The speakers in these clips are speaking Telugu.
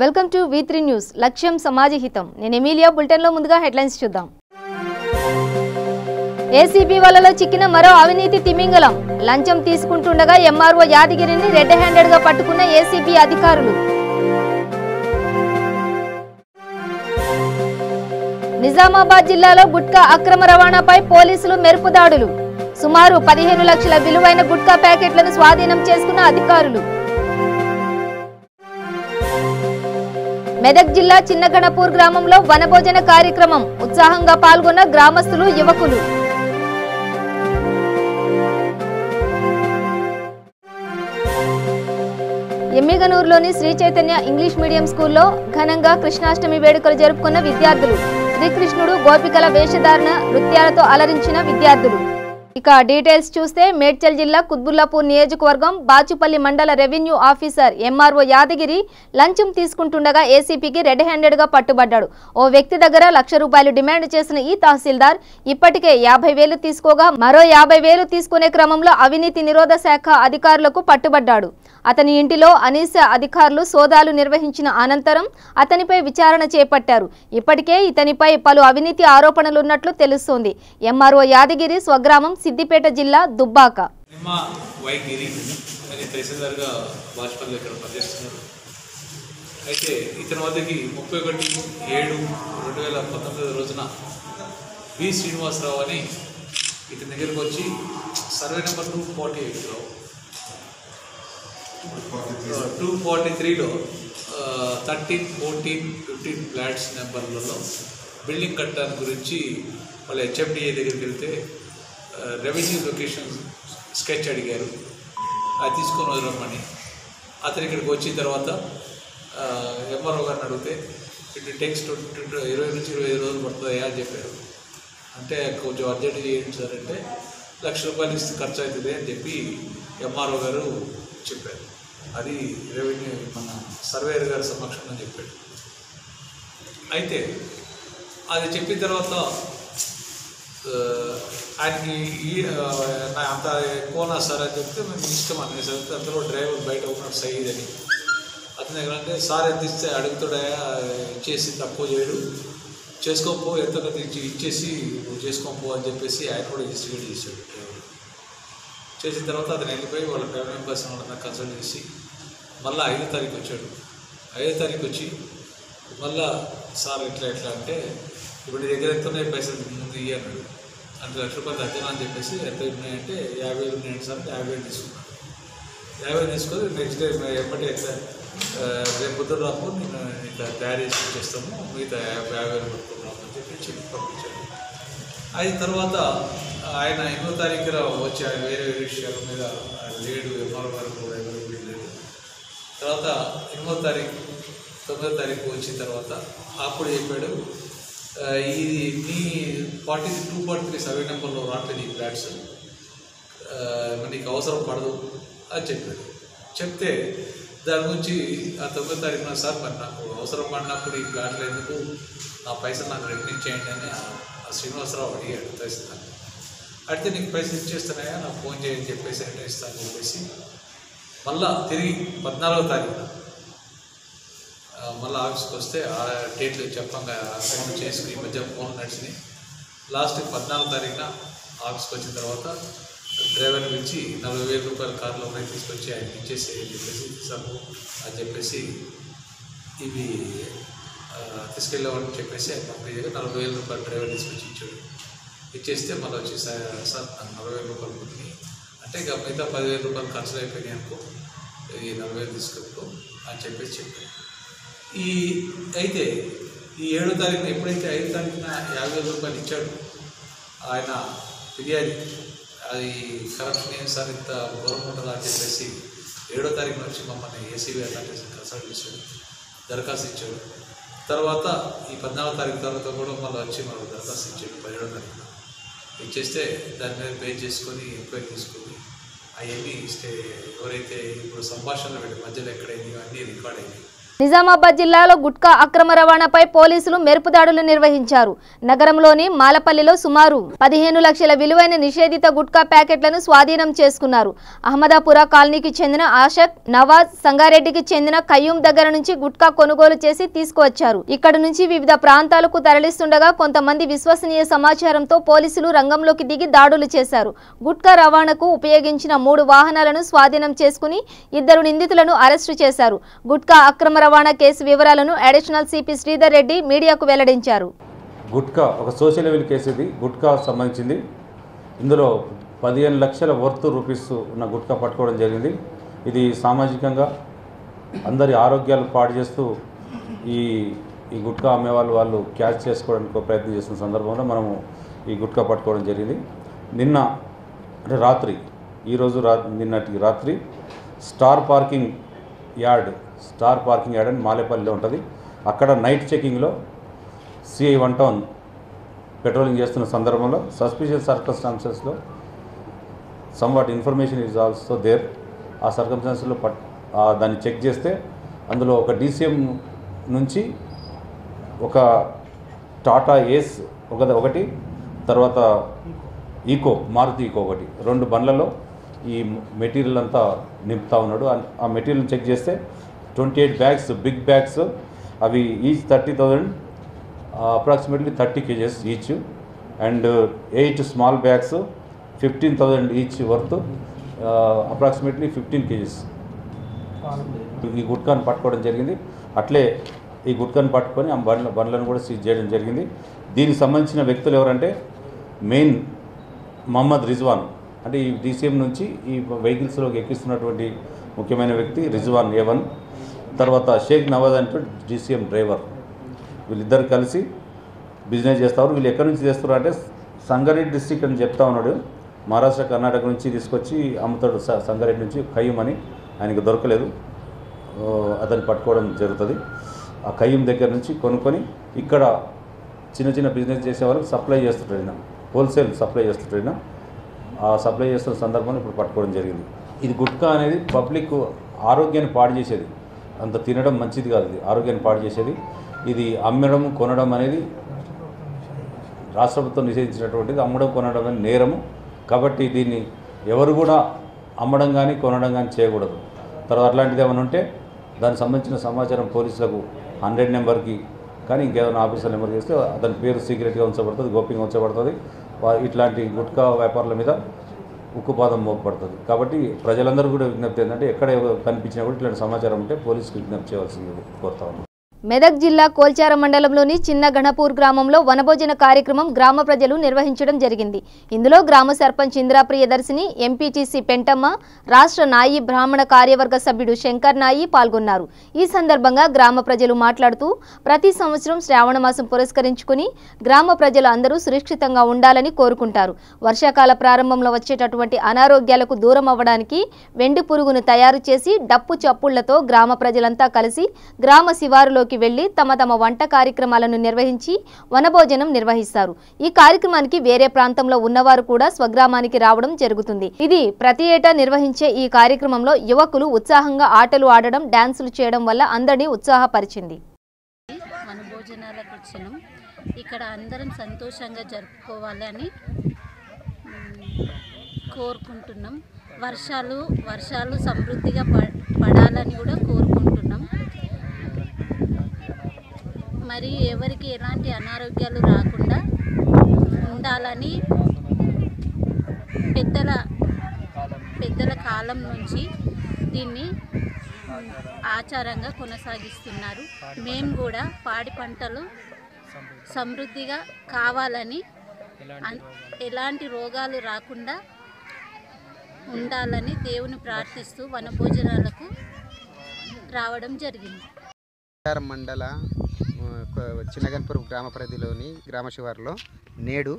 వెల్కమ్ టు V3 న్యూస్ లక్ష్యం సమాజహితం నేను ఎమిలియా బులెటిన్ లో ముందుగా హెడ్లైన్స్ చూద్దాం ఏసీబీ వలలో చిక్కిన మరో అవినీతి తిమింగలం లంచం తీసుకుంటుండగా ఎంఆర్ఓ యాదగిరిని రెడ్ హ్యాండెడ్ గా పట్టుకున్న ఏసీబీ అధికారులు నిజామాబాద్ జిల్లాలో గుట్కా అక్రమ రవాణాపై పోలీసులు మెరుపు దాడులు సుమారు 15 లక్షల విలువైన గుట్కా ప్యాకెట్లను స్వాధీనం చేసుకున్న అధికారులు మెదక్ జిల్లా చిన్నగణపూర్ గ్రామంలో వనభోజన కార్యక్రమం ఉత్సాహంగా పాల్గొన్న గ్రామస్తులు యువకులు ఎమ్మిగనూరులోని శ్రీ చైతన్య ఇంగ్లీష్ మీడియం స్కూల్లో ఘనంగా కృష్ణాష్టమి వేడుకలు జరుపుకున్న విద్యార్థులు శ్రీకృష్ణుడు గోపికల వేషధారణ నృత్యాలతో అలరించిన విద్యార్థులు ఇక డీటెయిల్స్ చూస్తే మేడ్చల్ జిల్లా కుత్బుల్లాపూర్ నియోజకవర్గం బాచుపల్లి మండల రెవెన్యూ ఆఫీసర్ ఎంఆర్ఓ యాదగిరి లంచం తీసుకుంటుండగా ఏసీపీకి రెడ్ హ్యాండెడ్ గా పట్టుబడ్డాడు. ఓ వ్యక్తి దగ్గర ₹1,00,000 డిమాండ్ చేసిన ఈ తహసీల్దార్ ఇప్పటికే 50,000 తీసుకోగా మరో 50,000 తీసుకునే క్రమంలో అవినీతి నిరోధ శాఖ అధికారులకు పట్టుబడ్డాడు. అతని ఇంటిలో అనీస అధికారులు సోదాలు నిర్వహించిన అనంతరం అతనిపై విచారణ చేపట్టారు. ఇప్పటికే ఇతనిపై పలు అవినీతి ఆరోపణలున్నట్లు తెలుస్తోంది. ఎంఆర్ఓ యాదగిరి స్వగ్రామం సిద్దిపేట జిల్లా దుబ్బాక. అయితే ఇతని వద్దకి 31/7/2019 రోజున వి శ్రీనివాసరావు అని ఇతని దగ్గరకు వచ్చి సర్వే నెంబర్ 248లో 243లో 13, 14, 15 ఫ్లాట్స్ నెంబర్లలో బిల్డింగ్ కట్టడానికి గురించి వాళ్ళ HMDA దగ్గరికి వెళ్తే రెవెన్యూ లొకేషన్ స్కెచ్ అడిగారు. అది తీసుకొని వదలమని అతను ఇక్కడికి వచ్చిన తర్వాత ఎంఆర్ఓ గారిని అడిగితే ఇట్ టెక్స్ట్ 20 నుంచి 25 రోజులు పడుతుందా అని చెప్పారు. అంటే కొంచెం అర్జెంట్ చేయండి సార్ అంటే ₹1,00,000 ఇస్తే ఖర్చు అవుతుంది అని చెప్పి ఎంఆర్ఓ గారు చెప్పారు. అది రెవెన్యూ మన సర్వేయర్ గారి సమక్షంలో చెప్పాడు. అయితే అది చెప్పిన తర్వాత ఆయనకి అంత ఎక్కువనా సార్ అని చెప్తే మేము ఇష్టం అనే సార్ అందులో డ్రైవర్ బయట ఉన్నాడు సయీద్ అని అతని దగ్గర అంటే సార్ ఎంత ఇస్తే అడుగుతాడా ఇచ్చేసి తక్కువ చేయడు చేసుకోపో ఎంత ఇచ్చేసి నువ్వు చేసుకోపో అని చెప్పేసి ఆయన కూడా ఇన్వెస్టిగేట్ చేశాడు. డ్రైవర్ చేసిన తర్వాత అతను వెళ్ళిపోయి వాళ్ళ ఫ్యామిలీ మెంబర్స్ వాళ్ళంతా కన్సల్ట్ చేసి మళ్ళీ 5వ తారీఖు వచ్చాడు. 5వ తారీఖు వచ్చి మళ్ళా సార్ ఎట్లా అంటే ఇప్పుడు నీ దగ్గర ఎంత ఉన్నాయి పైసలు ముందు అన్నాడు. అంటే ₹1,00,000 తగ్గినా అని చెప్పేసి ఎంత ఉన్నాయంటే 50,000 ఉన్నాయండి సార్ 50,000 తీసుకున్నాను. 50,000 తీసుకొని నెక్స్ట్ డే ఎప్పటి రేపు పొద్దున రాకు నేను ఇట్లా తయారు చేసి చేస్తాము మిగతా 50,000 పట్టుకున్నాము అని చెప్పి పంపించాడు. అయిన తర్వాత ఆయన 8వ తారీఖున వచ్చి వేరే విషయాల మీద లేడు. ఎంఆర్ఓ గారు కూడా ఎవరు లేదు. తర్వాత 8వ తారీఖు 9వ తారీఖు వచ్చిన తర్వాత అప్పుడు చెప్పాడు ఇది మీ 243 సర్వే నెంబర్లో రావట్లేదు ఈ ఫ్లాట్స్ నీకు అవసరం పడదు అని చెప్పాడు. చెప్తే దాని గురించి ఆ 9వ తారీఖున సార్ మరి నాకు అవసరం పడినప్పుడు ఈ ఫ్లాట్లు ఎందుకు నా పైసలు నాకు రెట్టించేయండి అని శ్రీనివాసరావు అడిగాడు తహసీల్దార్. అడిగితే నీకు పైసలు ఇచ్చేస్తున్నాయా నాకు ఫోన్ చేయని చెప్పేసి అంటే ఇస్తాను చెప్పేసి మళ్ళా తిరిగి 14వ తారీఖున మళ్ళీ ఆఫీస్కి వస్తే ఆ డేట్లు చెప్పంగా ఫోన్ చేసుకుని ఈ మధ్య ఫోన్ నడిచినాయి. లాస్ట్ 14వ తారీఖున ఆఫీస్కి వచ్చిన తర్వాత డ్రైవర్ని పిలిచి ₹40,000 కార్లో ఉన్నాయి తీసుకొచ్చి ఆయన ఇచ్చేసి చెప్పేసి సబ్బు అని చెప్పేసి ఇవి తీసుకెళ్ళామని చెప్పేసి ఆయన పంపించారు. ₹40,000 డ్రైవర్ తీసుకొచ్చి ఇచ్చాడు. ఇచ్చేస్తే మళ్ళీ వచ్చి సార్ నాకు ₹40,000 ఉంటుంది అంటే ఇక మిగతా ₹10,000 ఖర్చులు అయిపోయినాయి అనుకో ఈ 40,000 తీసుకెళ్ళిపో అని చెప్పేసి చెప్పాడు. అయితే ఈ 7వ తారీఖున ఎప్పుడైతే 5వ తారీఖున ₹50,000 ఇచ్చాడు ఆయన ఫిర్యాదు అది కరప్షన్ ఏం సార్ ఇంత ఘోరం ఉంటుందా అని చెప్పేసి 7వ తారీఖున వచ్చి మమ్మల్ని ఏసీబీ అట్లాంటి కన్సల్ట్ చేశాడు. దరఖాస్తు ఇచ్చాడు. తర్వాత ఈ 14వ తారీఖు తర్వాత కూడా మళ్ళీ వచ్చి మనకు దరఖాస్తు ఇచ్చాడు 17వ తారీఖున ఇచ్చేస్తే దాని మీద పే చేసుకొని ఎంక్వైరీ తీసుకొని అవన్నీ ఇస్తే ఎవరైతే ఇప్పుడు సంభాషణలు పెట్టి మధ్యలో ఎక్కడైంది అన్నీ రికార్డ్ అయింది. నిజామాబాద్ జిల్లాలో గుట్కా అక్రమ రవాణాపై పోలీసులు మెరుపు దాడులు నిర్వహించారు. నగరంలోని మాలపల్లిలో సుమారు 15 లక్షల విలువైన నిషేధిత గుట్కా ప్యాకెట్లను స్వాధీనం చేసుకున్నారు. అహ్మదాపుర కాలనీకి చెందిన ఆషక్ నవాజ్, సంగారెడ్డికి చెందిన కయ్యూం దగ్గర నుంచి గుట్కా కొనుగోలు చేసి తీసుకువచ్చారు. ఇక్కడ నుంచి వివిధ ప్రాంతాలకు తరలిస్తుండగా కొంతమంది విశ్వసనీయ సమాచారంతో పోలీసులు రంగంలోకి దిగి దాడులు చేశారు. గుట్కా రవాణాకు ఉపయోగించిన 3 వాహనాలను స్వాధీనం చేసుకుని 2 నిందితులను అరెస్టు చేశారు. గుట్కా అక్రమ రవాణా కేసు వివరాలను అడిషనల్ సిపి శ్రీధర్ రెడ్డి మీడియాకు వెల్లడించారు. గుట్కా ఒక సోషల్ లెవెల్ కేసు ఇది. గుట్కా సంబంధించింది. ఇందులో 15 లక్షల వర్త్ రూపీస్ ఉన్న గుట్కా పట్టుకోవడం జరిగింది. ఇది సామాజికంగా అందరి ఆరోగ్యాలు పాడు చేస్తూ ఈ గుట్కా అమ్మే వాళ్ళు క్యాచ్ చేసుకోవడానికి ప్రయత్నం చేస్తున్న సందర్భంలో మనము ఈ గుట్కా పట్టుకోవడం జరిగింది. నిన్న అంటే రాత్రి, నిన్నటి రాత్రి స్టార్ పార్కింగ్ యార్డ్ అని మాలేపల్లిలో ఉంటుంది. అక్కడ నైట్ చెకింగ్లో సిఐ 1 టౌన్ పెట్రోలింగ్ చేస్తున్న సందర్భంలో సస్పిషియస్ సర్కమ్స్టాన్సెస్లో somewhat information is also there. ఆ సర్కమ్స్టాన్సెస్లో దాన్ని చెక్ చేస్తే అందులో ఒక DCM నుంచి ఒక టాటా ఏస్ ఒకటి, తర్వాత మారుతి ఈకో ఒకటి, 2 బండ్లలో ఈ మెటీరియల్ అంతా నింపుతా ఉన్నాడు. ఆ మెటీరియల్ చెక్ చేస్తే 28 బ్యాగ్స్, బిగ్ బ్యాగ్స్, అవి each 30,000, approximately 30 kgs each, and 8 small bags 15,000 each worth, approximately 15 kgs ఈ గుట్కాను పట్టుకోవడం జరిగింది. అట్లే ఈ గుట్కాను పట్టుకొని ఆ బండ్లను కూడా సీజ్ చేయడం జరిగింది. దీనికి సంబంధించిన వ్యక్తులు ఎవరంటే మెయిన్ మహమ్మద్ రిజ్వాన్, అంటే ఈ DCM నుంచి ఈ వెహికల్స్లోకి ఎక్కిస్తున్నటువంటి ముఖ్యమైన వ్యక్తి రిజ్వాన్ A1, తర్వాత షేక్ నవాజ్ అంటే DCM డ్రైవర్. వీళ్ళిద్దరు కలిసి బిజినెస్ చేస్తారు. వీళ్ళు ఎక్కడి నుంచి చేస్తారు అంటే సంగారెడ్డి డిస్ట్రిక్ట్ అని చెప్తా ఉన్నాడు. మహారాష్ట్ర, కర్ణాటక నుంచి తీసుకొచ్చి అమ్ముతాడు. సంగారెడ్డి నుంచి కయ్యూం అని ఆయనకు దొరకలేదు, అతన్ని పట్టుకోవడం జరుగుతుంది. ఆ కయ్యూం దగ్గర నుంచి కొనుక్కొని ఇక్కడ చిన్న బిజినెస్ చేసే వాళ్ళకి సప్లై చేస్తుంటాడు, హోల్సేల్ సప్లై చేస్తుంటాడు. ఆ సప్లై చేస్తున్న సందర్భంలో ఇప్పుడు పట్టుకోవడం జరిగింది. ఇది గుట్కా అనేది పబ్లిక్ ఆరోగ్యాన్ని పాడు చేసేది, అంత తినడం మంచిది కాదు. ఇది ఆరోగ్యాన్ని పాడు చేసేది. ఇది అమ్మడం, కొనడం అనేది రాష్ట్ర ప్రభుత్వం నిషేధించినటువంటిది. అమ్మడం, కొనడం అనేది నేరము. కాబట్టి దీన్ని ఎవరు కూడా అమ్మడం కానీ కొనడం కానీ చేయకూడదు. తర్వాత అట్లాంటిది ఏమైనా ఉంటే దానికి సంబంధించిన సమాచారం పోలీసులకు 100 నెంబర్కి కానీ ఇంకేదైనా ఆఫీసర్ నెంబర్ చేస్తే అతని పేరు సీక్రెట్గా ఉంచబడుతుంది, గోప్యంగా ఉంచబడుతుంది. ఇట్లాంటి గుట్కా వ్యాపారుల మీద ఉక్కుపాదం మోపబడుతుంది. కాబట్టి ప్రజలందరూ కూడా విజ్ఞప్తి ఏంటంటే ఎక్కడ కనిపించినా కూడా ఇట్లాంటి సమాచారం ఉంటే పోలీసుకు విజ్ఞప్తి చేయవలసింది కోరుతా ఉన్నాం. మెదక్ జిల్లా కోల్చార మండలంలోని చిన్న గణపూర్ గ్రామంలో వనభోజన కార్యక్రమం గ్రామ ప్రజలు నిర్వహించడం జరిగింది. ఇందులో గ్రామ సర్పంచ్ ఇంద్రా ప్రియదర్శిని, ఎంపీటీసీ పెంటమ్మ, రాష్ట్ర నాయి బ్రాహ్మణ కార్యవర్గ సభ్యుడు శంకర్ నాయి పాల్గొన్నారు. ఈ సందర్భంగా గ్రామ ప్రజలు మాట్లాడుతూ ప్రతి సంవత్సరం శ్రావణ మాసం పురస్కరించుకుని గ్రామ ప్రజలు అందరూ సురక్షితంగా ఉండాలని కోరుకుంటారు. వర్షాకాల ప్రారంభంలో వచ్చేటటువంటి అనారోగ్యాలకు దూరం అవ్వడానికి వెండి పురుగును తయారు చేసి డప్పు చప్పుళ్లతో గ్రామ ప్రజలంతా కలిసి గ్రామ శివారులోకి వెళ్లి తమ వంట కార్యక్రమాలను నిర్వహించి వనభోజనం నిర్వహిస్తారు. ఈ కార్యక్రమానికి వేరే ప్రాంతంలో ఉన్నవారు కూడా స్వగ్రామానికి రావడం జరుగుతుంది. ఇది ప్రతి ఏటా నిర్వహించే ఈ కార్యక్రమంలో యువకులు ఉత్సాహంగా ఆటలు ఆడడం, డాన్సులు చేయడం వల్ల అందరినీ ఉత్సాహపరిచింది. వనభోజనాలకు వచ్చినాం. ఇక్కడ అందరం సంతోషంగా జరుపుకోవాలని కోరుకుంటున్నాం. వర్షాలు సమృద్ధిగా పడాలని కూడా కోరుకుంటున్నాం. మరి ఎవరికి ఎలాంటి అనారోగ్యాలు రాకుండా ఉండాలని పెద్దల కాలం నుంచి దీన్ని ఆచారంగా కొనసాగిస్తున్నారు. మేము కూడా పాడి పంటలు సమృద్ధిగా కావాలని, ఎలాంటి రోగాలు రాకుండా ఉండాలని దేవుని ప్రార్థిస్తూ వనభోజనాలకు రావడం జరిగింది. మండల చిన్నగన్పూర్ గ్రామ పరిధిలోని గ్రామ శివారులో నేడు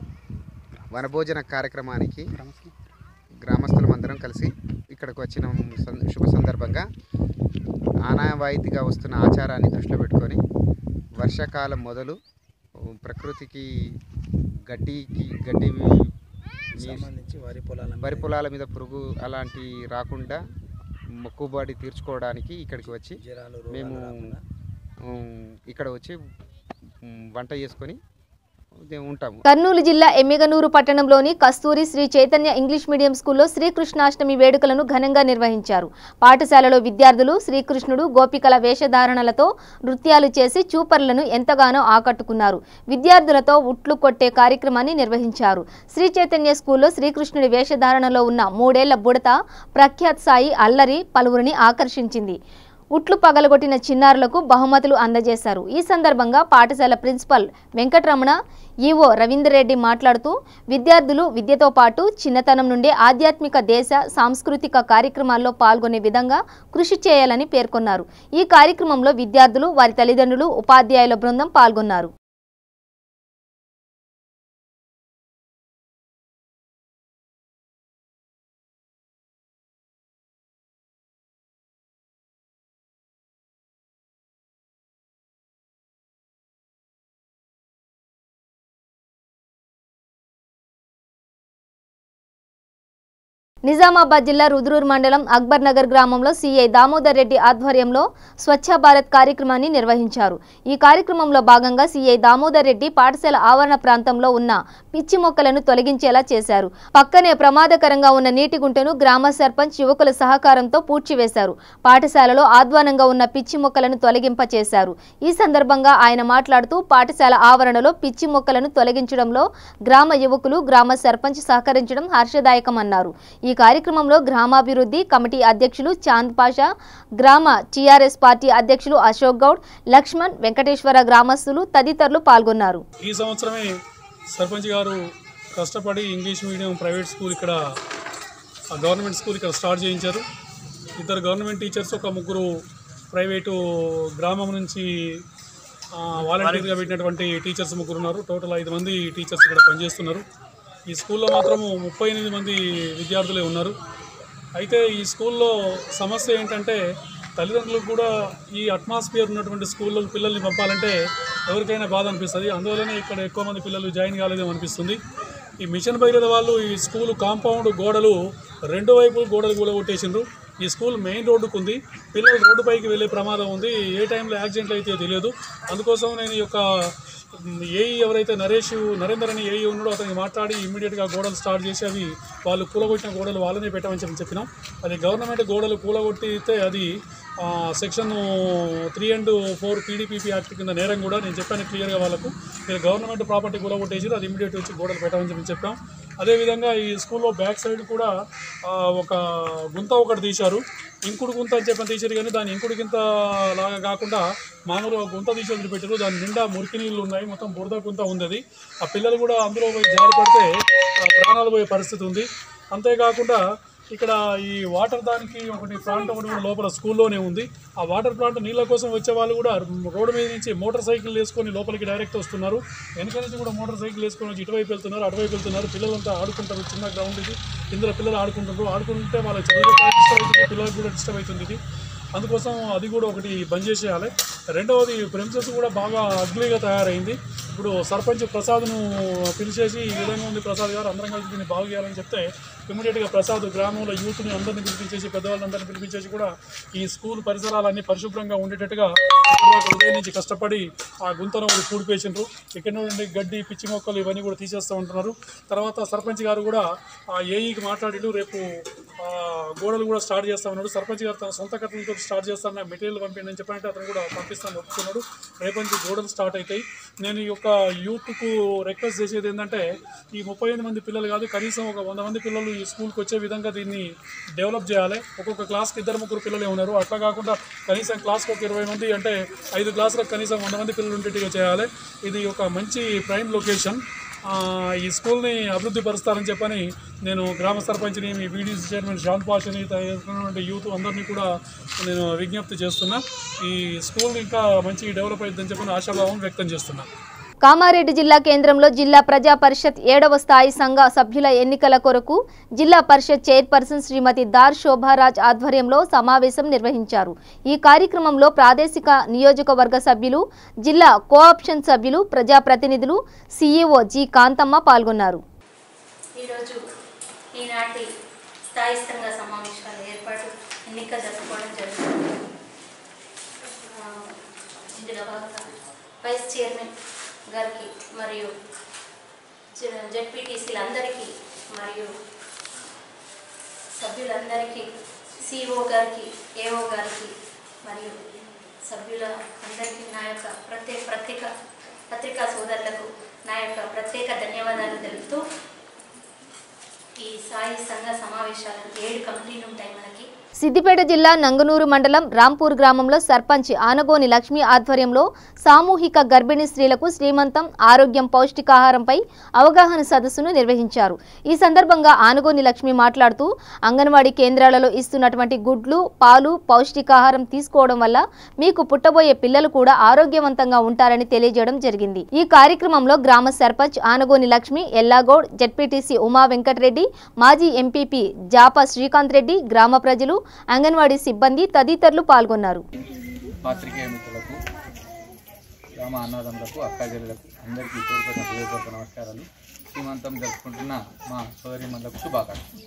వనభోజన కార్యక్రమానికి గ్రామస్తులమందరం కలిసి ఇక్కడికి వచ్చిన శుభ సందర్భంగా ఆనవాయితీగా వస్తున్న ఆచారాన్ని దృష్టిలో పెట్టుకొని వర్షాకాలం మొదలు ప్రకృతికి గడ్డి వరి పొలాల మీద పురుగు అలాంటి రాకుండా మొక్కుబడి తీర్చుకోవడానికి ఇక్కడికి వచ్చి మేము ఇక్కడ వచ్చి వంట చేసుకొని ఉంటాము. కర్నూలు జిల్లా ఎమ్మిగనూరు పట్టణంలోని కస్తూరి శ్రీ చైతన్య ఇంగ్లీష్ మీడియం స్కూల్లో శ్రీకృష్ణాష్టమి వేడుకలను ఘనంగా నిర్వహించారు. పాఠశాలలో విద్యార్థులు శ్రీకృష్ణుడు గోపికల వేషధారణలతో నృత్యాలు చేసి చూపర్లను ఎంతగానో ఆకట్టుకున్నారు. విద్యార్థులతో ఉట్లు కొట్టే కార్యక్రమాన్ని నిర్వహించారు. శ్రీ చైతన్య స్కూల్లో శ్రీకృష్ణుడి వేషధారణలో ఉన్న 3 ఏళ్ల బుడత ప్రఖ్యాత్ సాయి అల్లరి పలువురిని ఆకర్షించింది. ఉట్లు పగలగొట్టిన చిన్నారులకు బహుమతులు అందజేశారు. ఈ సందర్భంగా పాఠశాల ప్రిన్సిపల్ వెంకటరమణ, ఈవో రవీందర్ రెడ్డి మాట్లాడుతూ విద్యార్థులు విద్యతో పాటు చిన్నతనం నుండి ఆధ్యాత్మిక దేశ సాంస్కృతిక కార్యక్రమాల్లో పాల్గొనే విధంగా కృషి చేయాలని పేర్కొన్నారు. ఈ కార్యక్రమంలో విద్యార్థులు, వారి తల్లిదండ్రులు, ఉపాధ్యాయుల బృందం పాల్గొన్నారు. నిజామాబాద్ జిల్లా రుద్రూర్ మండలం అక్బర్ నగర్ గ్రామంలో సీఐ దామోదర్ రెడ్డి ఆధ్వర్యంలో స్వచ్ఛ భారత్ కార్యక్రమాన్ని నిర్వహించారు. ఈ కార్యక్రమంలో భాగంగా సీఐ దామోదర్ రెడ్డి పాఠశాల ఆవరణ ప్రాంతంలో ఉన్న పిచ్చి మొక్కలను తొలగించేలా చేశారు. పక్కనే ప్రమాదకరంగా ఉన్న నీటి గుంటను గ్రామ సర్పంచ్ యువకుల సహకారంతో పూడ్చివేశారు. పాఠశాలలో ఆధ్వానంగా ఉన్న పిచ్చి మొక్కలను తొలగింపచేశారు. ఈ సందర్భంగా ఆయన మాట్లాడుతూ పాఠశాల ఆవరణలో పిచ్చి మొక్కలను తొలగించడంలో గ్రామ యువకులు, గ్రామ సర్పంచ్ సహకరించడం హర్షదాయకమన్నారు. ఈ కార్యక్రమంలో గ్రామాభివృద్ధి కమిటీ అధ్యక్షులు చాంద్ పాషా, గ్రామ టీఆర్ఎస్ పార్టీ అధ్యక్షులు అశోక్ గౌడ్, లక్ష్మణ్, వెంకటేశ్వర గ్రామస్తులు తదితరులు పాల్గొన్నారు. ఈ సంవత్సరమే సర్పంచ్ గారు కష్టపడి ఇంగ్లీష్ మీడియం ప్రైవేట్ స్కూల్ ఇక్కడ గవర్నమెంట్ స్కూల్ ఇక్కడ స్టార్ట్ చేయించారు. 2 గవర్నమెంట్ టీచర్స్, 3 ప్రైవేటు గ్రామం నుంచి వాలంటీర్గా పెట్టినటువంటి టీచర్స్ 3 ఉన్నారు. టోటల్ 5 మంది టీచర్స్ ఇక్కడ పనిచేస్తున్నారు. ఈ స్కూల్లో మాత్రము 38 మంది విద్యార్థులే ఉన్నారు. అయితే ఈ స్కూల్లో సమస్య ఏంటంటే తల్లిదండ్రులకు కూడా ఈ అట్మాస్ఫియర్ ఉన్నటువంటి స్కూల్లో పిల్లల్ని పంపాలంటే ఎవరికైనా బాధ అనిపిస్తుంది. అందువల్లనే ఇక్కడ ఎక్కువ మంది పిల్లలు జాయిన్ కాలేదేమో అనిపిస్తుంది. ఈ మిషన్ భగీరథ వాళ్ళు ఈ స్కూల్ కాంపౌండ్ గోడలు 2 వైపులు గోడలు కూలగొట్టేసిండ్రు. ఈ స్కూల్ మెయిన్ రోడ్డుకు ఉంది. పిల్లలు రోడ్డుపైకి వెళ్ళే ప్రమాదం ఉంది. ఏ టైంలో యాక్సిడెంట్లు అయితే తెలియదు. అందుకోసం నేను ఈ యొక్క ఏఈ ఎవరైతే నరేందర్ అని ఏఈ ఉన్నాడో అతనికి మాట్లాడి ఇమ్మీడియట్గా గోడలు స్టార్ట్ చేసి అవి వాళ్ళు కూలగొట్టిన గోడలు వాళ్ళనే పెట్టమని చెప్పినాం. అది గవర్నమెంట్ గోడలు కూలగొట్టితే అది సెక్షన్ 3 and 4 PDPP యాక్ట్ కింద నేరం కూడా. నేను చెప్పాను క్లియర్గా వాళ్ళకు, మీరు గవర్నమెంట్ ప్రాపర్టీ కూలగొట్టేసారు, అది ఇమ్మీడియట్ వచ్చి గోడలు పెట్టమని చెప్పాం. అదేవిధంగా ఈ స్కూల్లో బ్యాక్ సైడ్ కూడా ఒక గుంత ఒకటి తీశారు. ఇంకుడు గుంత అని చెప్పని తీశారు, కానీ దాని ఇంకుడు గుంత లాగా కాకుండా మామూలుగా గుంత తీసి వదిలిపెట్టారు. దాని నిండా మురికి నీళ్ళు ఉన్నాయి, మొత్తం బురద గుంత ఉంది. అది ఆ పిల్లలు కూడా అందులో పోయి జారి పడితే ప్రాణాలు పోయే పరిస్థితి ఉంది. అంతేకాకుండా ఇక్కడ ఈ వాటర్ దానికి ఒకటి ప్లాంట్ ఒకటి కూడా లోపల స్కూల్లోనే ఉంది. ఆ వాటర్ ప్లాంట్ నీళ్ళ కోసం వచ్చే వాళ్ళు కూడా రోడ్డు మీద నుంచి మోటార్ సైకిల్ వేసుకొని లోపలికి డైరెక్ట్ వస్తున్నారు. వెనక నుంచి కూడా మోటార్ సైకిల్ వేసుకొని వచ్చి ఇటువైపు వెళ్తున్నారు, అటువైపు వెళ్తున్నారు. పిల్లలంతా ఆడుకుంటారు. చిన్న గ్రౌండ్ ఇది, ఇందులో పిల్లలు ఆడుకుంటారు. ఆడుకుంటే వాళ్ళ చదువు డిస్టర్బ్ అవుతుంది, పిల్లలకు కూడా డిస్టర్బ్ అవుతుంది ఇది. అందుకోసం అది కూడా ఒకటి బంద్ చేసేయాలి. రెండవది, ప్రెమిసెస్ కూడా బాగా అగ్లీగా తయారైంది. ఇప్పుడు సర్పంచ్ ప్రసాద్ను పిలిచేసి ఈ విధంగా ఉంది ప్రసాద్ గారు, అందరం కలిసి దీన్ని బాగు చేయాలని చెప్తే ఇమీడియట్గా ప్రసాద్ గ్రామంలో యూత్ని అందరినీ పిలిపించేసి, పెద్దవాళ్ళందరినీ పిలిపించేసి కూడా ఈ స్కూల్ పరిసరాలన్నీ పరిశుభ్రంగా ఉండేటట్టుగా ఉదయం నుంచి కష్టపడి ఆ గుంతను ఒకటి పూడిపేసిండ్రు. ఇక్కడ నుండి గడ్డి, పిచ్చి మొక్కలు ఇవన్నీ కూడా తీసేస్తూ ఉంటున్నారు. తర్వాత సర్పంచ్ గారు కూడా ఆ ఏఈకి మాట్లాడిండు, రేపు గోడలు కూడా స్టార్ట్ చేస్తా ఉన్నాడు. సర్పంచ్ గారు తన సొంత ఖర్చులతో స్టార్ట్ చేస్తాను, నా మెటీరియల్ పంపిండి అని చెప్పంటే అతను కూడా పంపిస్తాను ఒప్పుకున్నాడు. రేపు నుంచి గోడలు స్టార్ట్ అవుతాయి. నేను ఈ యొక్క యూత్కు రిక్వెస్ట్ చేసేది ఏంటంటే, ఈ 38 మంది పిల్లలు కాదు, కనీసం ఒక 100 మంది పిల్లలు ఈ స్కూల్కి వచ్చే విధంగా దీన్ని డెవలప్ చేయాలి. ఒక్కొక్క క్లాస్కి 2-3 పిల్లలే ఉన్నారు. అట్లా కాకుండా కనీసం క్లాస్కి ఒక 20 మంది, అంటే 5 క్లాసులకు కనీసం 100 మంది పిల్లలు ఉండేట్టుగా చేయాలి. ఇది ఒక మంచి ప్రైమ్ లొకేషన్. ఈ స్కూల్ని అభివృద్ధి పరుస్తారని చెప్పని నేను గ్రామ సర్పంచ్ని, మీ వీడీసీ చైర్మన్ షాన్ పాషని, తగినటువంటి యూత్ అందరినీ కూడా నేను విజ్ఞప్తి చేస్తున్నా. ఈ స్కూల్ ఇంకా మంచి డెవలప్ అవుతుందని చెప్పని ఆశాభావం వ్యక్తం చేస్తున్నా. కామారెడ్డి జిల్లా కేంద్రంలో జిల్లా ప్రజా పరిషత్ 7వ స్థాయి సంఘ సభ్యుల ఎన్నికల కొరకు జిల్లా పరిషత్ చైర్పర్సన్ శ్రీమతి దార్ శోభారాజ్ ఆధ్వర్యంలో సమావేశం నిర్వహించారు. ఈ కార్యక్రమంలో ప్రాదేశిక నియోజకవర్గ సభ్యులు, జిల్లా కోఆప్షన్ సభ్యులు, ప్రజాప్రతినిధులు, సీఈఓ జి కాంతమ్మ పాల్గొన్నారు. ఈరోజు ఈనాటి స్థాయి సంఘ సమావేశాల ఏర్పాటు ఎన్నిక జరుపుకోవడం జరుగుతుంది. ఇందులో భాగంగా వైస్ చైర్మన్ గారికి మరియు జెడ్పీటీసీలందరికీ మరియు సభ్యులందరికీ సిఓ గారికి ఏఓ గారికి మరియు సభ్యుల అందరికీ నా యొక్క పత్రికా సోదరులకు నా యొక్క ప్రత్యేక ధన్యవాదాలు తెలుపుతూ ఈ సాయి సంఘ సమావేశాలు 7 కమిటీలు ఉంటాయి మనకి. సిద్దిపేట జిల్లా నంగనూరు మండలం రాంపూర్ గ్రామంలో సర్పంచ్ ఆనగోని లక్ష్మి ఆధ్వర్యంలో సామూహిక గర్భిణీ స్త్రీలకు శ్రీమంతం ఆరోగ్యం పౌష్టికాహారంపై అవగాహన సదస్సును నిర్వహించారు. ఈ సందర్భంగా ఆనగోని లక్ష్మి మాట్లాడుతూ అంగన్వాడీ కేంద్రాలలో ఇస్తున్నటువంటి గుడ్లు, పాలు, పౌష్టికాహారం తీసుకోవడం వల్ల మీకు పుట్టబోయే పిల్లలు కూడా ఆరోగ్యవంతంగా ఉంటారని తెలియజేయడం జరిగింది. ఈ కార్యక్రమంలో గ్రామ సర్పంచ్ ఆనగోని లక్ష్మి, ఎల్లాగౌడ్, జెడ్పీటీసీ ఉమా వెంకటరెడ్డి, మాజీ ఎంపీపీ జాపా శ్రీకాంత్ రెడ్డి, గ్రామ ప్రజలు, అంగన్వాడీ సిబ్బంది తదితరులు పాల్గొన్నారు. పాత్రికేయ మిత్రులకు, గ్రామ అన్నదమ్ములకు, అక్కాచెల్లెలకు అందరికీ హృదయపూర్వక నమస్కారాలు. శ్రీమంతం జరుపుకుంటున్న మా సోదరీమణులకు శుభాకాంక్షలు.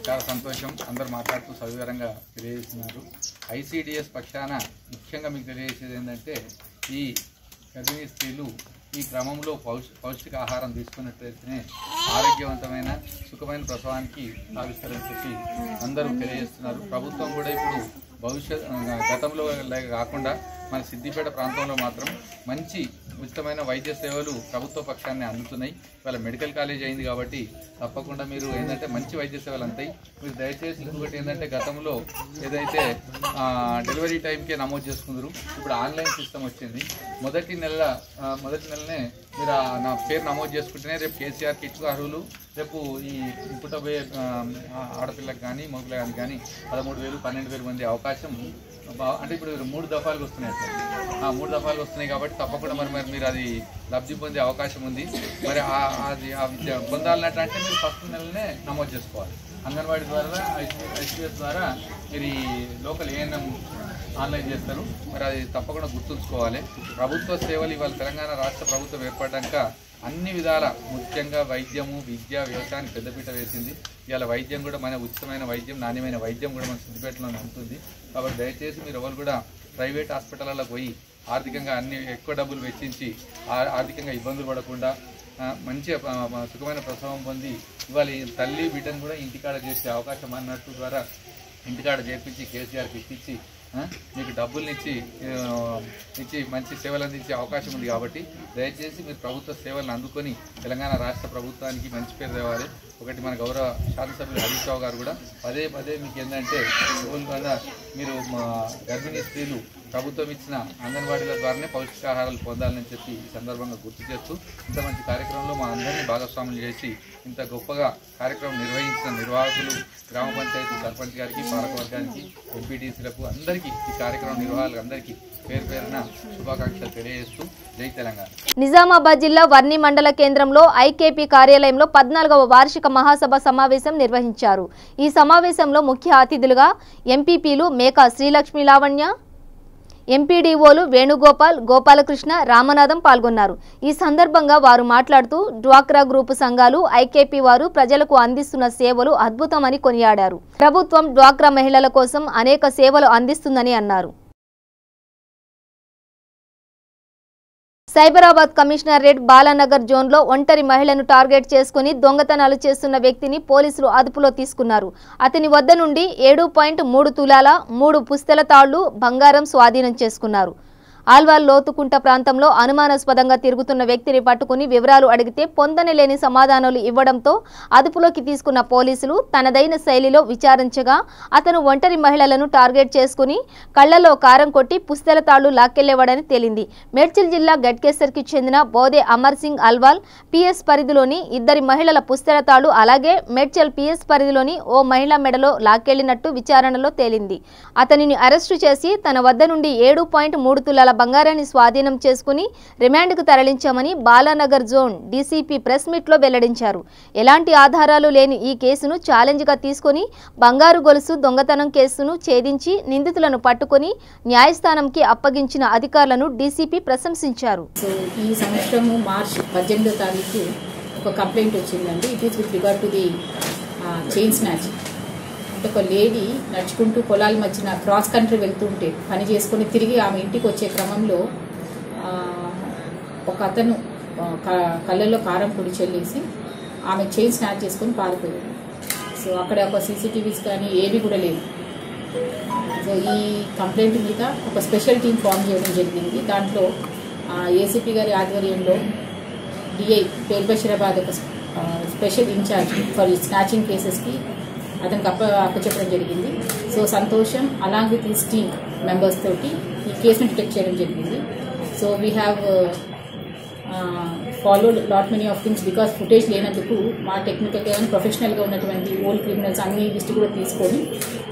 చాలా సంతోషం, అందరూ మాట్లాడుతూ సవివరంగా తెలియజేస్తున్నారు. ఐసిడిఎస్ పక్షాన ముఖ్యంగా మీకు తెలియజేసేది ఏంటంటే ఈ గర్భిణీ స్త్రీలు ఈ క్రమంలో పౌష్టిక ఆహారం తీసుకున్నట్లయితేనే ఆరోగ్యవంతమైన సుఖమైన ప్రసవానికి సాధిస్తారని చెప్పి అందరూ తెలియజేస్తున్నారు. ప్రభుత్వం కూడా ఇప్పుడు గతంలో కాకుండా మన సిద్దిపేట ప్రాంతంలో మాత్రం మంచి ఉచితమైన వైద్య సేవలు ప్రభుత్వ పక్షాన్ని అందుతున్నాయి. ఇవాళ మెడికల్ కాలేజ్ అయింది కాబట్టి తప్పకుండా మీరు ఏంటంటే మంచి వైద్య సేవలు అంతాయి. మీరు దయచేసి ఇంకొకటి ఏంటంటే గతంలో ఏదైతే డెలివరీ టైంకే నమోదు చేసుకుందరు, ఇప్పుడు ఆన్లైన్ సిస్టమ్ వచ్చింది. మొదటి నెలనే మీరు నా పేరు నమోదు చేసుకుంటేనే రేపు కేసీఆర్ కిట్కు అర్హులు. రేపు ఈ పుట్టబోయే ఆడపిల్లకి కానీ మగపిల్లకి కానీ 13,000 12,000 మంది అవకాశం అంటే ఇప్పుడు 3 దఫాలుగా వస్తున్నాయి. ఆ 3 దఫాలుగా వస్తున్నాయి కాబట్టి తప్పకుండా మరి మీరు అది లబ్ధి పొందే అవకాశం ఉంది. మరి అది ఆ విద్య పొందాలంటే మీరు ఫస్ట్ నెలనే నమోదు చేసుకోవాలి. అంగన్వాడీ ద్వారా ఐసిడిఎస్ ద్వారా మీరు ఈ లోకల్ ఏఎన్ఎం ఆన్లైన్ చేస్తారు. మరి అది తప్పకుండా గుర్తుంచుకోవాలి. ప్రభుత్వ సేవలు ఇవాళ తెలంగాణ రాష్ట్ర ప్రభుత్వం ఏర్పడ్డాక అన్ని విధాల ముఖ్యంగా వైద్యము, విద్య, వ్యవసాయానికి పెద్దపీట వేసింది. ఇవాళ వైద్యం కూడా మన ఉచితమైన వైద్యం, నాణ్యమైన వైద్యం కూడా మన సిద్దిపేటలోనే ఉంటుంది. కాబట్టి దయచేసి మీరు ఎవరు కూడా ప్రైవేట్ హాస్పిటళ్ళలో పోయి ఆర్థికంగా ఎక్కువ డబ్బులు వెచ్చించి ఆర్థికంగా ఇబ్బందులు పడకుండా మంచిగా సుఖమైన ప్రసవం పొంది ఇవాళ తల్లి బిడ్డను కూడా ఇంటికాడ చేసే అవకాశం అన్నట్టు ద్వారా ఇంటికాడ చేర్పించి కేసీఆర్కి ఇచ్చి మీకు డబ్బులు ఇచ్చి మంచి సేవలు అందించే అవకాశం ఉంది. కాబట్టి దయచేసి మీరు ప్రభుత్వ సేవలను అందుకొని తెలంగాణ రాష్ట్ర ప్రభుత్వానికి మంచి పేరు తేవాలి. ఒకటి మన గౌరవ శాసనసభ్యులు హరీష్ రావు గారు కూడా పదే మీకు ఏంటంటే మీరు గర్భిణీ స్త్రీలు ప్రభుత్వం ఇచ్చిన అంగన్వాడీల ద్వారానే పౌష్టికాహారాలు పొందాలని చెప్పి ఈ సందర్భంగా గుర్తు చేస్తూ ఇంత మంచి కార్యక్రమంలో మా అందరినీ భాగస్వాములు చేసి ఇంత గొప్పగా కార్యక్రమం నిర్వహించిన నిర్వాహకులు, గ్రామ పంచాయతీ సర్పంచ్ గారికి, పాలకవర్గానికి, ఎంపీటీసీలకు అందరికీ ఈ కార్యక్రమం నిర్వాహకులు అందరికీ పేరున శుభాకాంక్షలు తెలియజేస్తూ జై తెలంగాణ. నిజామాబాద్ జిల్లా వర్ణి మండల కేంద్రంలో ఐకేపీ కార్యాలయంలో 14వ వార్షిక మహాసభ సమావేశం నిర్వహించారు. ఈ సమావేశంలో ముఖ్య అతిథులుగా ఎంపీపీలు మేకా శ్రీలక్ష్మి లావణ్య, ఎంపీడీఓలు వేణుగోపాల్, గోపాలకృష్ణ, రామనాథం పాల్గొన్నారు. ఈ సందర్భంగా వారు మాట్లాడుతూ డ్వాక్రా గ్రూపు సంఘాలు, ఐకేపీ వారు ప్రజలకు అందిస్తున్న సేవలు అద్భుతమని కొనియాడారు. ప్రభుత్వం డ్వాక్రా మహిళల కోసం అనేక సేవలు అందిస్తుందని అన్నారు. సైబరాబాద్ కమిషనరేట్ బాలానగర్ జోన్లో ఒంటరి మహిళను టార్గెట్ చేసుకుని దొంగతనాలు చేస్తున్న వ్యక్తిని పోలీసులు అదుపులో తీసుకున్నారు. అతని వద్ద నుండి 7.3 తులాల 3 పుస్తెల తాళ్లు, బంగారం స్వాధీనం చేసుకున్నారు. ఆల్వాల్ లోతుకుంట ప్రాంతంలో అనుమానాస్పదంగా తిరుగుతున్న వ్యక్తిని పట్టుకుని వివరాలు అడిగితే పొందనలేని సమాధానాలు ఇవ్వడంతో అదుపులోకి తీసుకున్న పోలీసులు తనదైన శైలిలో విచారించగా అతను ఒంటరి మహిళలను టార్గెట్ చేసుకుని కళ్లలో కారం కొట్టి పుస్తెల తాళ్లు లాక్కెళ్లేవాడని తేలింది. మేడ్చల్ జిల్లా గట్కేసర్కి చెందిన బోదే అమర్ సింగ్ అల్వాల్ పిఎస్ పరిధిలోని 2 మహిళల పుస్తెల తాళ్లు అలాగే మేడ్చల్ పిఎస్ పరిధిలోని ఓ మహిళ మెడలో లాక్కెళ్లినట్టు విచారణలో తేలింది. అతనిని అరెస్టు చేసి తన వద్ద నుండి 7.3 తులాల బంగారాన్ని స్వాధీనం చేసుకుని రిమాండ్కు తరలించామని బాలానగర్ జోన్ డీసీపీ ప్రెస్ మీట్లో వెల్లడించారు. ఎలాంటి ఆధారాలు లేని ఈ కేసును ఛాలెంజ్గా తీసుకుని బంగారు గొలుసు దొంగతనం కేసును ఛేదించి నిందితులను పట్టుకుని న్యాయస్థానంకి అప్పగించిన అధికారులను డీసీపీ ప్రశంసించారు. ఈ సంవత్సరం మార్చి 18వ తారీఖు ఒక కంప్లైంట్ వచ్చిందండి. It is with regard to the chain snatch. ఒక లేడీ నడుచుకుంటూ పొలాల మధ్యన క్రాస్ కంట్రీ వెళ్తుంటే పని చేసుకుని తిరిగి ఆమె ఇంటికి వచ్చే క్రమంలో ఒక అతను కళ్ళల్లో కారం పొడి చెల్లేసి ఆమె చైన్ స్నాచ్ చేసుకొని పారిపోయాడు. సో అక్కడ ఒక సీసీటీవీస్ కానీ ఏవి కూడా లేవు. సో ఈ కంప్లైంట్ మీద ఒక స్పెషల్ టీం ఫామ్ చేయడం జరిగింది. దాంట్లో ఏసీపీ గారి ఆధ్వర్యంలో డిఐ పేర్ బషీరాబాద్ ఒక స్పెషల్ ఇన్ఛార్జ్ ఫర్ స్నాచింగ్ కేసెస్కి అతనికి అప్పచెప్పడం జరిగింది. సో సంతోషం along with his team members తోటి ఈ కేసును డిటెక్ట్ చేయడం జరిగింది. So we have followed lot many of things because footage లేనందుకు మా టెక్నికల్గా కానీ ప్రొఫెషనల్గా ఉన్నటువంటి ఓల్డ్ క్రిమినల్స్ అన్ని లిస్ట్ కూడా తీసుకొని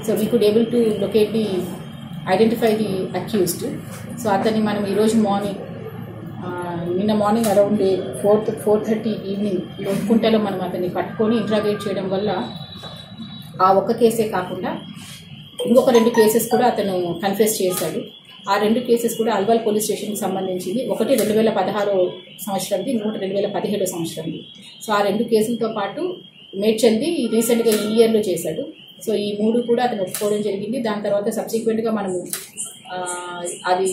so we could able to locate the identify the accused. So అతన్ని మనం ఈరోజు నిన్న మార్నింగ్ అరౌండ్ 4:30 ఈవినింగ్ కుంటలో మనం అతన్ని పట్టుకొని ఇంట్రాగేట్ చేయడం వల్ల ఆ ఒక్క కేసే కాకుండా ఇంకొక 2 కేసెస్ కూడా అతను కన్ఫెస్ చేశాడు. ఆ 2 కేసెస్ కూడా అల్వాల్ పోలీస్ స్టేషన్కి సంబంధించింది. ఒకటి 2016 సంవత్సరంది, ఇంకొకటి 2017 సంవత్సరంది. సో ఆ 2 కేసులతో పాటు మేడ్చల్ది రీసెంట్గా ఈ ఇయర్లో చేశాడు. సో ఈ 3 కూడా అతను ఒప్పుకోవడం జరిగింది. దాని తర్వాత సబ్సిక్వెంట్గా మనము అది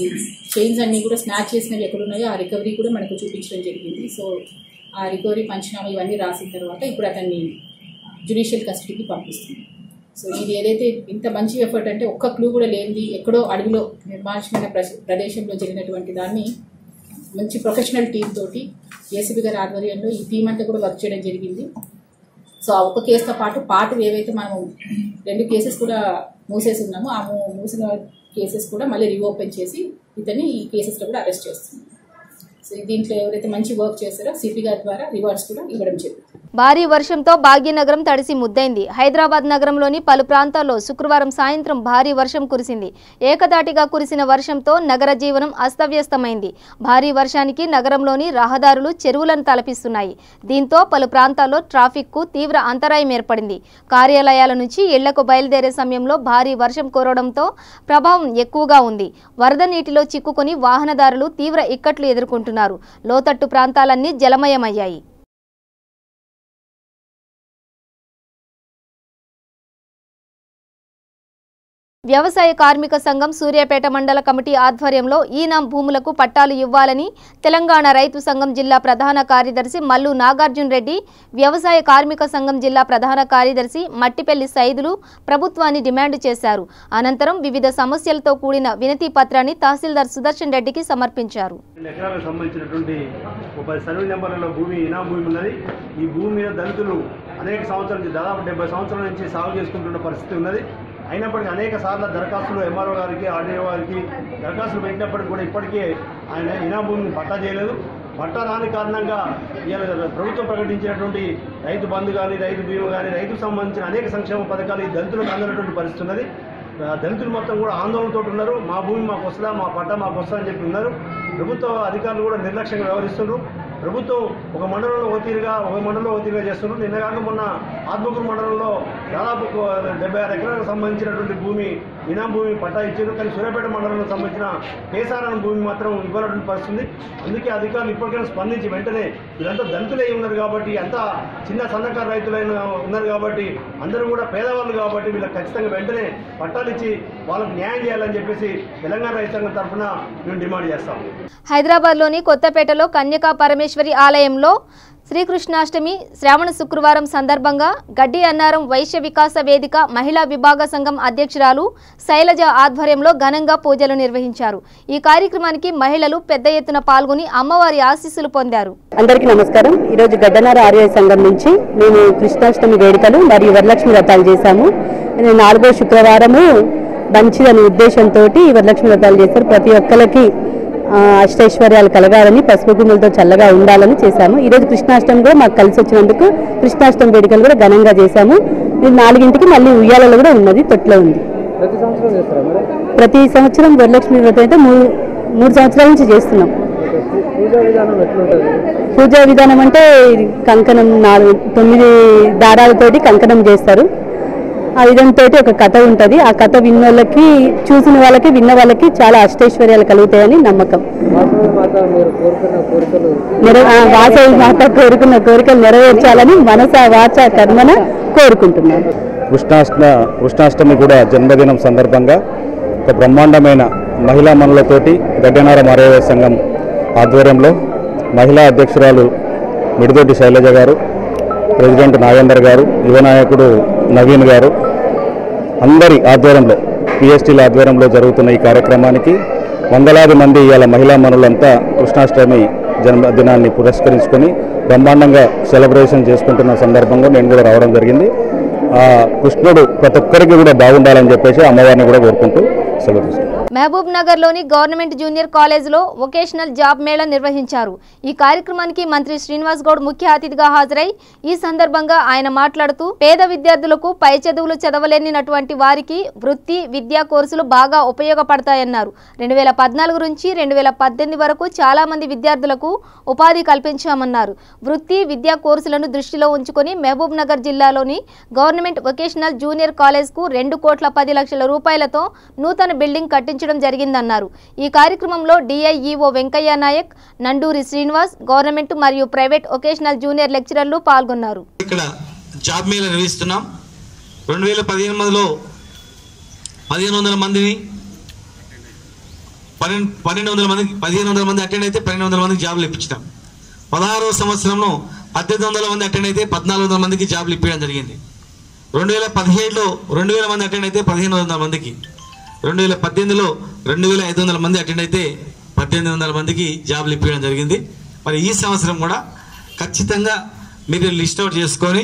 చైన్స్ అన్నీ కూడా స్నాచ్ చేసినవి ఎక్కడున్నాయో ఆ రికవరీ కూడా మనకు చూపించడం జరిగింది. సో ఆ రికవరీ పంచనామా ఇవన్నీ రాసిన తర్వాత ఇప్పుడు అతన్ని జ్యుడిషియల్ కస్టడీకి పంపిస్తుంది. సో ఇది ఏదైతే ఇంత మంచి ఎఫర్ట్ అంటే ఒక్క క్లూ కూడా లేనిది ఎక్కడో అడవిలో నిర్మానుష్యమైన ప్రదేశంలో జరిగినటువంటి దాన్ని మంచి ప్రొఫెషనల్ టీమ్ తోటి ఏసీబీ గారి ఆధ్వర్యంలో ఈ టీం అంతా కూడా వర్క్ చేయడం జరిగింది. సో ఆ ఒక్క కేసుతో పాటు ఏవైతే మనము 2 కేసెస్ కూడా మూసేసి ఉన్నామో ఆ మూసిన కేసెస్ కూడా మళ్ళీ రీఓపెన్ చేసి ఇతన్ని ఈ కేసెస్లో కూడా అరెస్ట్ చేస్తుంది. సో దీంట్లో ఎవరైతే మంచి వర్క్ చేస్తారో సిపి గారి ద్వారా రివార్డ్స్ కూడా ఇవ్వడం జరుగుతుంది. భారీ వర్షంతో భాగ్యనగరం తడిసి ముద్దైంది. హైదరాబాద్ నగరంలోని పలు ప్రాంతాల్లో శుక్రవారం సాయంత్రం భారీ వర్షం కురిసింది. ఏకధాటిగా కురిసిన వర్షంతో నగర జీవనం అస్తవ్యస్తమైంది. భారీ వర్షానికి నగరంలోని రహదారులు చెరువులను తలపిస్తున్నాయి. దీంతో పలు ప్రాంతాల్లో ట్రాఫిక్కు తీవ్ర అంతరాయం ఏర్పడింది. కార్యాలయాల నుంచి ఇళ్లకు బయలుదేరే సమయంలో భారీ వర్షం కురవడంతో ప్రభావం ఎక్కువగా ఉంది. వరద నీటిలో చిక్కుకొని వాహనదారులు తీవ్ర ఇక్కట్లు ఎదుర్కొంటున్నారు. లోతట్టు ప్రాంతాలన్నీ జలమయమయ్యాయి. వ్యవసాయ కార్మిక సంఘం సూర్యాపేట మండల కమిటీ ఆధ్వర్యంలో ఈనాం భూములకు పట్టాలు ఇవ్వాలని తెలంగాణ రైతు సంఘం జిల్లా ప్రధాన కార్యదర్శి మల్లు నాగార్జున రెడ్డి, వ్యవసాయ కార్మిక సంఘం జిల్లా ప్రధాన కార్యదర్శి మట్టిపల్లి సైదులు ప్రభుత్వాన్ని డిమాండ్ చేశారు. అనంతరం వివిధ సమస్యలతో కూడిన వినతి పత్రాన్ని తహసీల్దార్ సుదర్శన్ రెడ్డికి సమర్పించారు. ఈ భూమి మీద దళితులు అనేక సంవత్సరాల నుంచి దాదాపు 70 సంవత్సరాల నుంచి సాగు చేసుకుంటున్న పరిస్థితి ఉన్నది. అయినప్పటికీ అనేక సార్లు దరఖాస్తులు ఎంఆర్ఓ గారికి ఆర్డీఓ గారికి దరఖాస్తులు పెట్టినప్పటికీ కూడా ఇప్పటికే ఆయన ఇనా భూమిని పట్టా చేయలేదు. పట్టా రాని కారణంగా ప్రభుత్వం ప్రకటించినటువంటి రైతు బంధు కానీ, రైతు బీమా కానీ, రైతుకు సంబంధించిన అనేక సంక్షేమ పథకాలు ఈ దళితులకు అందనటువంటి పరిస్థితి ఉన్నది. దళితులు మొత్తం కూడా ఆందోళనతో ఉన్నారు. మా భూమి మాకు వస్తుందా, మా పట్టా మాకు వస్తుందా అని చెప్పి ఉన్నారు. ప్రభుత్వ అధికారులు కూడా నిర్లక్ష్యంగా వ్యవహరిస్తున్నారు. ప్రభుత్వం ఒక మండలంలో ఒత్తిడిగా చేస్తున్నారు. నిన్న కాక మొన్న ఆత్మకూరు మండలంలో దాదాపు 76 ఎకరాలకు సంబంధించినటువంటి భూమి ఇనాం భూమి పట్టా ఇచ్చారు. కానీ సూర్యాపేట మండలంలో సంబంధించిన కేసారాన్ని భూమి మాత్రం ఇవ్వాలటువంటి పరిస్థితుంది. అందుకే అధికారులు ఇప్పటికైనా స్పందించి వెంటనే వీళ్ళంతా దళితులై ఉన్నారు కాబట్టి, అంతా చిన్న సన్నకారు రైతులైన ఉన్నారు కాబట్టి, అందరూ కూడా పేదవాళ్ళు కాబట్టి వీళ్ళకి ఖచ్చితంగా వెంటనే పట్టాలు ఇచ్చి వాళ్ళకు న్యాయం చేయాలని చెప్పేసి తెలంగాణ రైతు సంఘం తరఫున మేము డిమాండ్ చేస్తాం. హైదరాబాద్లోని కొత్తపేటలో కన్యకా పరమేశ్వరి ఆలయంలో శ్రీకృష్ణాష్టమి శ్రావణ శుక్రవారం సందర్భంగా గడ్డి అన్నారం వైశ్య వికాస వేదిక మహిళా విభాగ సంఘం అధ్యక్షురాలు శైలజ ఆధ్వర్యంలో ఘనంగా పూజలు నిర్వహించారు. ఈ కార్యక్రమానికి మహిళలు పెద్ద ఎత్తున పాల్గొని అమ్మవారి ఆశీస్సులు పొందారు. అందరికీ నమస్కారం. ఈరోజు గడ్డనార ఆర్య సంఘం నుంచి మేము కృష్ణాష్టమి వేడుకలు మరియు వరలక్ష్మి వ్రతాలు చేశాము. 4వ శుక్రవారము మంచిదనే ఉద్దేశంతో వరలక్ష్మి వ్రతాలు చేశారు. ప్రతి ఒక్కరికి అష్టైశ్వర్యాలు కలగాలని, పసుపు గుమ్మలతో చల్లగా ఉండాలని చేశాము. ఈరోజు కృష్ణాష్టమి కూడా మాకు కలిసి వచ్చినందుకు కృష్ణాష్టమి వేడుకలు కూడా ఘనంగా చేశాము. 4ంటికి మళ్ళీ ఉయ్యాలలో కూడా ఉన్నది, తొట్లో ఉంది. ప్రతి సంవత్సరం వరలక్ష్మి వ్రతం అయితే 3 సంవత్సరాల నుంచి చేస్తున్నాం. పూజా విధానం అంటే కంకణం 9 దారాలతోటి కంకణం చేస్తారు. ఆ విధంతో ఒక కథ ఉంటుంది. ఆ కథ విన్న వాళ్ళకి, చూసిన వాళ్ళకి, విన్న వాళ్ళకి చాలా అష్టైశ్వర్యాలు కలుగుతాయని నమ్మకం. వాసవి మాత కోరుకున్న కోరికలు నెరవేర్చాలని మనస వాచ కర్మన కోరుకుంటున్నాను. కృష్ణాష్టమి కూడా జన్మదినం సందర్భంగా ఒక బ్రహ్మాండమైన మహిళా మనులతోటి గడ్డనార ఆర్య సంఘం ఆధ్వర్యంలో మహిళా అధ్యక్షురాలు మిడిదొడ్డి శైలజ గారు, ప్రెసిడెంట్ నాగేందర్ గారు, యువ నాయకుడు నవీన్ గారు అందరి ఆధ్వర్యంలో పిఎస్టీల ఆధ్వర్యంలో జరుగుతున్న ఈ కార్యక్రమానికి వందలాది మంది ఇవాళ మహిళా మనులంతా కృష్ణాష్టమి జన్మదినాన్ని పురస్కరించుకొని బ్రహ్మాండంగా సెలబ్రేషన్ చేసుకుంటున్న సందర్భంగా నేను కూడా రావడం జరిగింది. కృష్ణుడు ప్రతి ఒక్కరికి కూడా బాగుండాలని చెప్పేసి అమ్మవారిని కూడా కోరుకుంటూ సెలవు తీసుకుంటాం. మహబూబ్ నగర్లోని గవర్నమెంట్ జూనియర్ కాలేజ్లో వొకేషనల్ జాబ్ మేళా నిర్వహించారు. ఈ కార్యక్రమానికి మంత్రి శ్రీనివాస్ గౌడ్ ముఖ్య అతిథిగా హాజరై ఈ సందర్భంగా ఆయన మాట్లాడుతూ పేద విద్యార్థులకు పై చదువులు చదవలేనినటువంటి వారికి వృత్తి విద్యా కోర్సులు బాగా ఉపయోగపడతాయన్నారు. 2014 నుంచి 2018 వరకు చాలా మంది విద్యార్థులకు ఉపాధి కల్పించామన్నారు. వృత్తి విద్యా కోర్సులను దృష్టిలో ఉంచుకొని మహబూబ్ నగర్ జిల్లాలోని గవర్నమెంట్ వొకేషనల్ జూనియర్ కాలేజ్కు 2,10,00,000 రూపాయలతో నూతన బిల్డింగ్ కట్టించారు జరిగిందన్నారు. ఈ కార్యక్రమంలో డిఐఈఓ వెంకయ్య నాయక్, నండూరి శ్రీనివాస్, గవర్నమెంట్ మరియు ప్రైవేట్ వొకేషనల్ జూనియర్ లెక్చరర్లు పాల్గొన్నారు. ఇక్కడ జాబ్ మేళా నిర్వహిస్తున్నాం. 2018లో 1500 మందిని 1500 మంది అటెండ్ అయితే 1200 మందికి జాబ్లు ఇప్పించాం. 16వ సంవత్సరంలో 1800 మంది అటెండ్ అయితే 1400 మందికి జాబ్లు ఇప్పించడం జరిగింది. 2017లో 2000 మంది అటెండ్ అయితే 1500 మందికి, 2018లో 2500 మంది అటెండ్ అయితే 1800 మందికి జాబ్లు ఇప్పించడం జరిగింది. మరి ఈ సంవత్సరం కూడా ఖచ్చితంగా మీరు లిస్ట్ అవుట్ చేసుకొని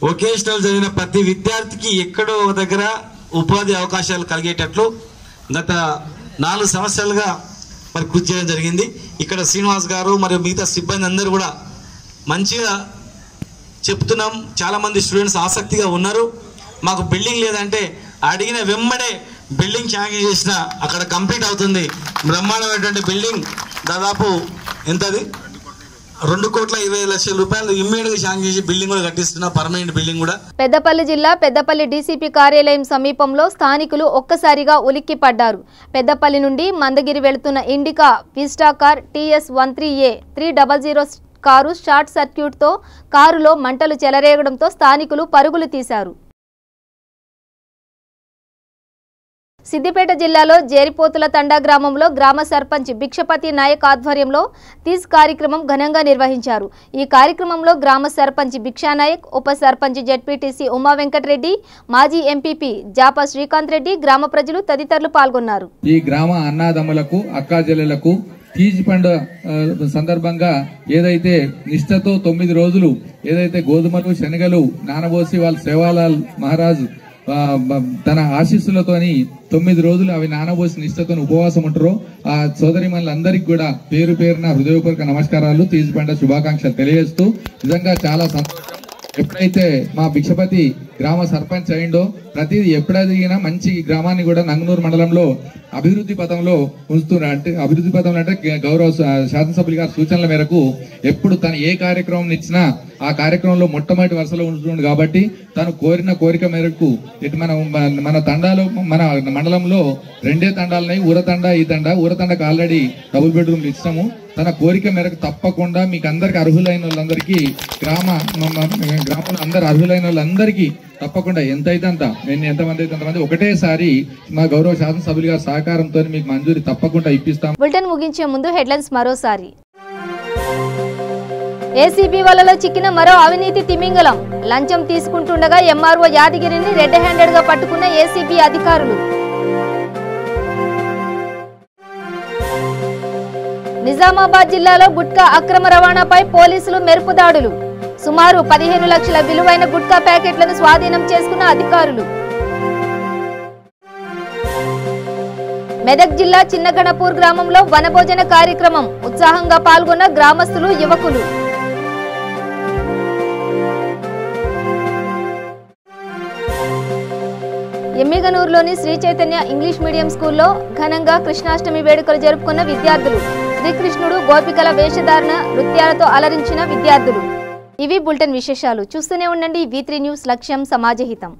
వొకేషనల్ చదివిన ప్రతి విద్యార్థికి ఎక్కడో దగ్గర ఉపాధి అవకాశాలు కలిగేటట్లు గత 4 సంవత్సరాలుగా మరి కృషి చేయడం జరిగింది. ఇక్కడ శ్రీనివాస్ గారు మరియు మిగతా సిబ్బంది అందరూ కూడా మంచిగా చెప్తున్నాం. చాలామంది స్టూడెంట్స్ ఆసక్తిగా ఉన్నారు. మాకు బిల్డింగ్ లేదంటే అడిగిన వెంబడే బిల్డింగ్ శాంక్షన్ చేసిన అక్కడ కంప్లీట్ అవుతుంది. బ్రహ్మాండమైనటువంటి బిల్డింగ్, దాదాపు ఎంతది 2,20,00,000 రూపాయలు ఇమ్మీడియట్గా శాంక్షన్ చేసి బిల్డింగ్ కూడా కట్టిస్తున్న పర్మనెంట్ బిల్డింగ్ కూడా. పెద్దపల్లి జిల్లా పెద్దపల్లి డీసీపీ కార్యాలయం సమీపంలో స్థానికులు ఒక్కసారిగా ఉలిక్కి పడ్డారు. పెద్దపల్లి నుండి మందగిరి వెళుతున్న indica vista car TS13A 300 car short సర్క్యూట్తో కారులో మంటలు చెలరేగడంతో స్థానికులు పరుగులు తీశారు. సిద్దిపేట జిల్లాలో జేరిపోతుల తండా గ్రామంలో గ్రామ సర్పంచ్ భిక్షపతి నాయక్ ఆధ్వర్యంలో తీజ్ కార్యక్రమం ఘనంగా నిర్వహించారు. ఈ కార్యక్రమంలో గ్రామ సర్పంచ్ భిక్షానాయక్, ఉప సర్పంచ్ జెడ్పీటీసీ ఉమా వెంకటరెడ్డి, మాజీ ఎంపీపీ జాపా శ్రీకాంత్ రెడ్డి, గ్రామ ప్రజలు తదితరులు పాల్గొన్నారు. ఈ గ్రామ అన్నాదమ్ములకు అక్కాజెల్లెలకు తీజ్ పండుగ సందర్భంగా ఏదైతే నిష్ఠతో 9 రోజులు ఏదైతే గోధుమలు శనగలు నానబోసి వాళ్ళ సేవాలాల్ మహారాజ్ తన ఆశీస్సులతోని 9 రోజులు అవి నానబోసి నిష్ఠతో ఉపవాసం ఉంటారో ఆ సోదరి మనులందరికీ కూడా పేరు పేరున హృదయపూర్వక నమస్కారాలు, తీజ్ పండుగ శుభాకాంక్షలు తెలియజేస్తూ నిజంగా చాలా సంతోషం. ఎప్పుడైతే మా భిక్షపతి గ్రామ సర్పంచ్ అయిండో ప్రతిదీ ఎప్పుడైనా మంచి గ్రామాన్ని కూడా నంగనూరు మండలంలో అభివృద్ధి పథంలో ఉంచుతున్నారు. అంటే అభివృద్ధి పథంలో అంటే గౌరవ శాసనసభ్యులు గారి సూచనల మేరకు ఎప్పుడు తను ఏ కార్యక్రమం ఇచ్చినా ఆ కార్యక్రమంలో మొట్టమొదటి వరుసలో ఉంటున్నాడు. కాబట్టి తను కోరిన కోరిక మేరకు ఇటు మన తండాలో మన మండలంలో 2 తండాలున్నాయి, ఊరతండా ఈ తండా. ఊరతండకు ఆల్రెడీ డబుల్ బెడ్రూమ్లు ఇచ్చాము. తన కోరిక మేరకు తప్పకుండా మీకు అందరికి అర్హులైన వాళ్ళందరికీ గ్రామంలో అందరు అర్హులైన వాళ్ళందరికీ తప్పకుండా ఎంతైతే అంత ఎంతమంది అయితే అంతమంది ఒకటేసారి మా గౌరవ శాసనసభ్యులు గారి సహకారంతో మీకు మంజూరి తప్పకుండా ఇప్పిస్తాం. బులెటిన్ ముగించే ముందు హెడ్లైన్స్ మరోసారి. ఏసీబీ వలలో చిక్కిన మరో అవినీతి తిమింగలం. లంచం తీసుకుంటుండగా ఎంఆర్ఓ యాదగిరిని రెడ్ హ్యాండెడ్ గా పట్టుకున్న ఏసీబీ అధికారులు. నిజామాబాద్ జిల్లాలో గుట్కా అక్రమ రవాణాపై పోలీసులు మెరుపు దాడులు. సుమారు 15 లక్షల విలువైన గుట్కా ప్యాకెట్లను స్వాధీనం చేసుకున్న అధికారులు. మెదక్ జిల్లా చిన్నగణపూర్ గ్రామంలో వనభోజన కార్యక్రమం. ఉత్సాహంగా పాల్గొన్న గ్రామస్తులు, యువకులు. ఎమ్మిగనూరులోని శ్రీ చైతన్య ఇంగ్లీష్ మీడియం స్కూల్లో ఘనంగా కృష్ణాష్టమి వేడుకలు జరుపుకున్న విద్యార్థులు. శ్రీకృష్ణుడు గోపికల వేషధారణ నృత్యాలతో అలరించిన విద్యార్థులు. ఇవి బులెటిన్ విశేషాలు. చూస్తూనే ఉండండి V3 న్యూస్, లక్ష్యం సమాజహితం.